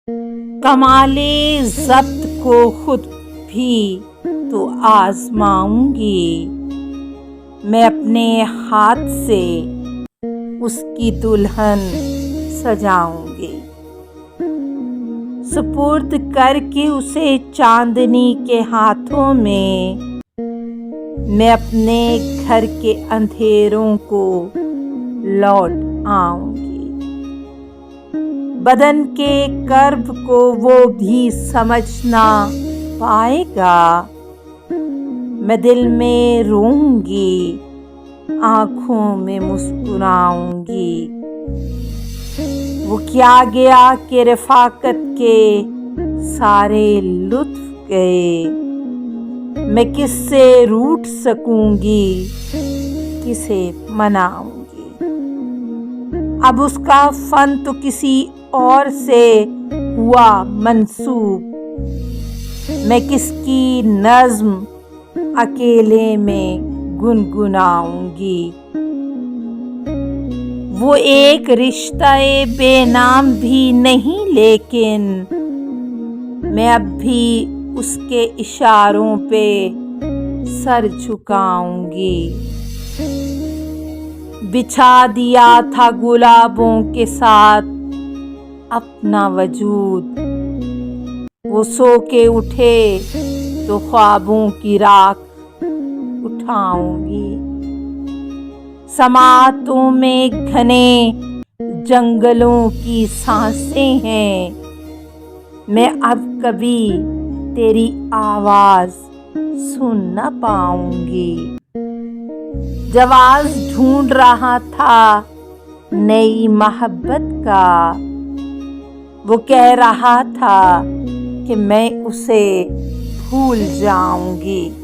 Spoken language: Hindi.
कमाले ज़ब्त को खुद भी तो आजमाऊंगी। मैं अपने हाथ से उसकी दुल्हन सजाऊंगी। सुपुर्द करके उसे चांदनी के हाथों में मैं अपने घर के अंधेरों को लौट आऊंगी। बदन के कर्ब को वो भी समझ ना पाएगा। मैं दिल में रोऊंगी, आंखों में मुस्कुराऊंगी। वो क्या गया कि रफ़ाकत के सारे लुत्फ गए। मैं किससे रूठ सकूंगी, किसे मनाऊंगी। अब उसका फन तो किसी और से हुआ मंसूब। मैं किसकी नज़्म अकेले में गुनगुनाऊंगी। वो एक रिश्ता-ए बेनाम भी नहीं, लेकिन मैं अब भी उसके इशारों पे सर झुकाऊंगी। बिछा दिया था गुलाबों के साथ अपना वजूद। वो सो के उठे तो ख्वाबों की राख उठाऊंगी। समातों में घने जंगलों की सांसें हैं। मैं अब कभी तेरी आवाज़ सुन न पाऊंगी। जवाब ढूंढ रहा था नई मोहब्बत का। वो कह रहा था कि मैं उसे भूल जाऊंगी।